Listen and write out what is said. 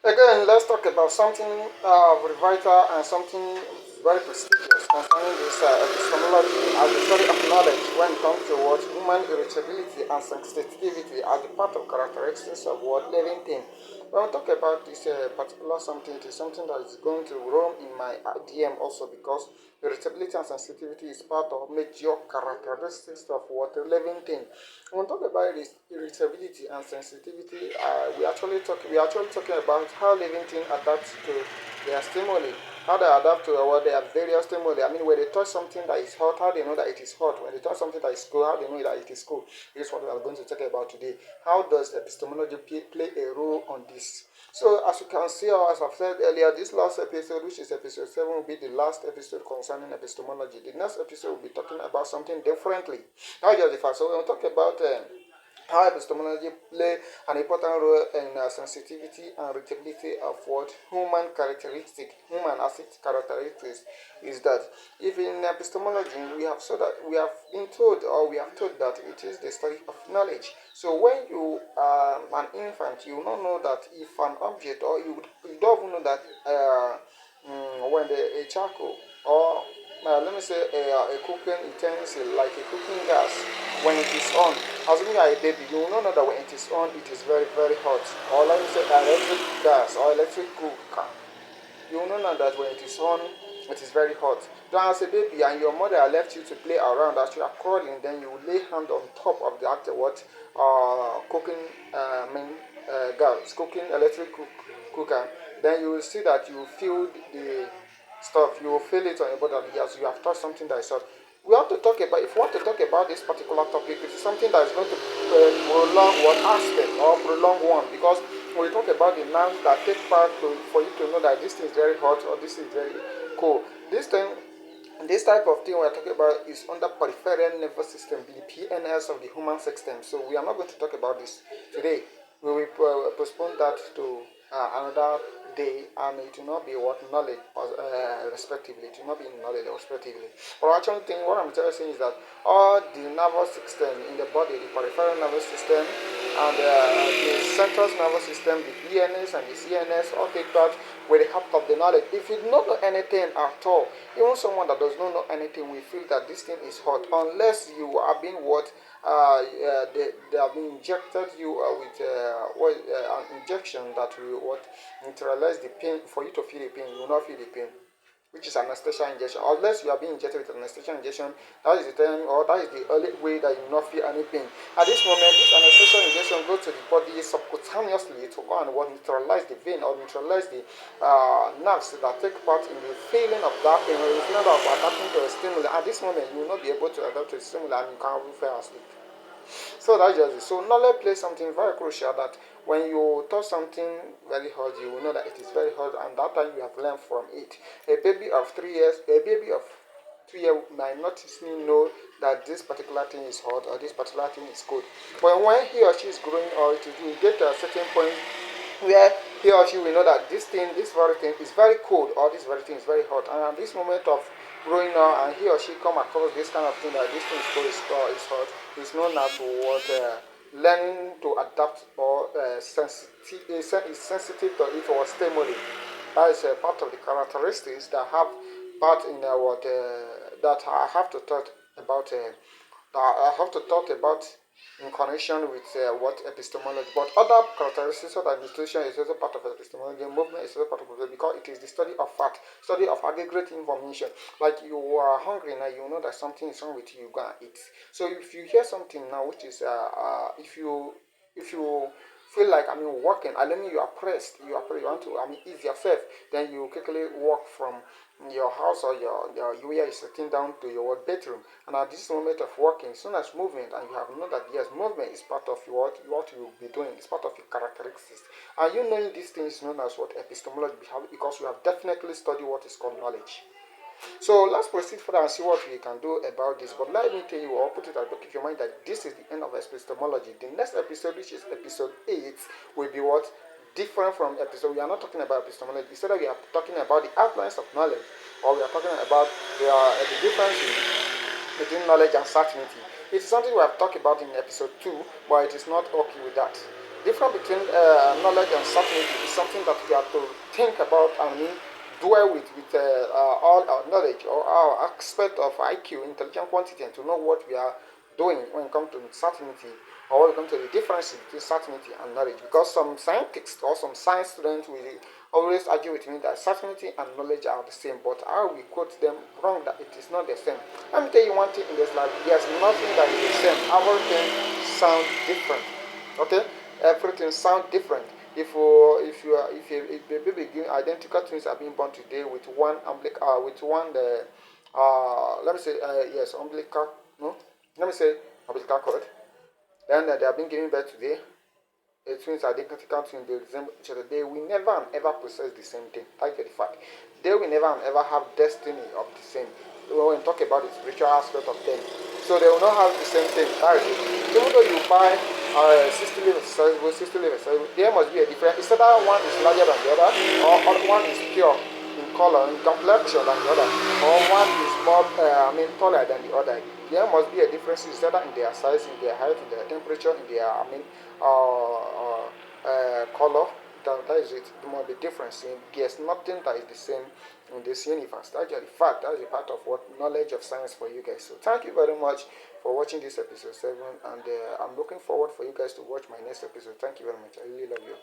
Again, let's talk about something very vital and something very prestigious concerning this epistemology as the study of knowledge when it comes to what human irritability and sensitivity as the part of characteristics of what living thing. When we talk about this particular something, it is something that is going to roam in my DM also because irritability and sensitivity is part of major characteristics of what a living thing. When we talk about this irritability and sensitivity, we are actually talking about how living things adapt to their stimuli, how they adapt to what their various stimuli. I mean, when they touch something that is hot, how they know that it is hot. When they touch something that is cool, how they know that it is cool. This is what we are going to talk about today. How does epistemology play a role on this? So, as you can see, or as I've said earlier, this last episode, which is episode 7, will be the last episode concerning epistemology. The next episode will be talking about something differently. Not just the fact. So, we'll talk about how epistemology play an important role in sensitivity and readability of what human characteristic, human as its characteristics is that if in epistemology we have been told or we have told that it is the study of knowledge. So when you are an infant, you don't know that if an object or you don't even know that when a charcoal or let me say a cooking utensil like a cooking gas when it is on, assuming you are a baby, you will not know that when it is on, it is very, very hot. Or let me say electric gas or electric cooker. You will not know that when it is on, it is very hot. Then as a baby and your mother left you to play around as you are crawling, then you will lay hand on top of the afterward cooking gas, cooking electric cooker. Then you will see that you feel the stuff. You will feel it on your body as you have touched something that is hot. We have to talk about, if we want to talk about this particular topic, it is something that is going to prolong one aspect or prolong one because when we talk about the nerves that take part for you to know that this thing is very hot or this is very cold. This type of thing we're talking about is under peripheral nervous system, the PNS of the human system. So we are not going to talk about this today. We will postpone that to another day, and it will not be what knowledge respectively. It will not be knowledge respectively. But actually, thing what I'm trying to say is that all the nervous system in the body, the peripheral nervous system, and the central nervous system, the PNS and the CNS, all take part with the help of the knowledge. If you do not know anything at all, even someone that does not know anything will feel that this thing is hot unless you are being what they have been injected you with an injection that will what neutralize the pain for you to feel the pain. You will not feel the pain, which is anesthesia injection. Unless you are being injected with an anesthesia injection, that is the time or that is the only way that you will not feel any pain. At this moment, this anesthesia injection goes to the body subcutaneously to go and what neutralize the vein or neutralize the nerves that take part in the feeling of that pain or the feeling of adapting to a stimuli. At this moment, you will not be able to adapt to a stimuli and you can't even fall asleep. So that's just it. So knowledge plays something very crucial that when you touch something very hot, you will know that it is very hot and that time you have learned from it. A baby of 3 years, a baby of 2 years might not easily know that this particular thing is hot or this particular thing is cold. But when he or she is growing or it will get to a certain point where he or she will know that this thing, this very thing is very cold or this very thing is very hot. And at this moment of growing up and he or she come across this kind of thing that this thing is cold, is hot, is known as what learning to adapt or is sensitive to it or stimuli. That is part of the characteristics that have part in what that I have to talk about. That I have to talk about in connection with what epistemology, but other characteristics of administration is also part of epistemology. Movement is also part of it because it is the study of fact, study of aggregate information. Like you are hungry now, you know that something is wrong with you, you go and eat. So if you hear something now, which is if you feel like working, I mean you want to ease yourself, then you quickly walk from your house or your where you're sitting down to your bedroom. And at this moment of working, as soon as movement, and you have known that yes, movement is part of what you will be doing, it's part of your characteristics. And you knowing these things known as what epistemology because you have definitely studied what is called knowledge. So let's proceed further and see what we can do about this. But let me tell you or put it at the back of your mind that this is the end of epistemology. The next episode, which is episode 8, will be what? Different from episode. We are not talking about epistemology. Instead, we are talking about the outlines of knowledge, or we are talking about the difference between knowledge and certainty. It's something we have talked about in episode 2, but it is not okay with that. Difference between knowledge and certainty is something that we have to think about and dwell with all our knowledge or our aspect of IQ, intelligent quantity, and to know what we are doing when it comes to certainty, or when it comes to the difference between certainty and knowledge. Because some scientists or some science students will always argue with me that certainty and knowledge are the same, but I will quote them wrong that it is not the same. Let me tell you one thing in this life: there's nothing that is the same. Everything sounds different. Okay, everything sounds different. If the baby identical twins are being born today with one with one let me say yes umbilical no let me say umbilical cord, then they are being given birth today. The twins are identical twins, they resemble each other. They will never and ever possess the same thing. That's the fact. They will never and ever have destiny of the same. When we talk about the spiritual aspect of them, so they will not have the same thing. That is it. Even though you buy 60 liver accessible, 60 liver accessible, there must be a difference. It's either one is larger than the other, or one is pure in color, in complexion than the other, or one is more, taller than the other. There must be a difference, either in their size, in their height, in their temperature, in their, color. That is it. There must be difference. There's nothing that is the same in this universe. That's the fact. That's a part of what knowledge of science for you guys. So thank you very much for watching this episode 7, and I'm looking forward for you guys to watch my next episode. Thank you very much. I really love you.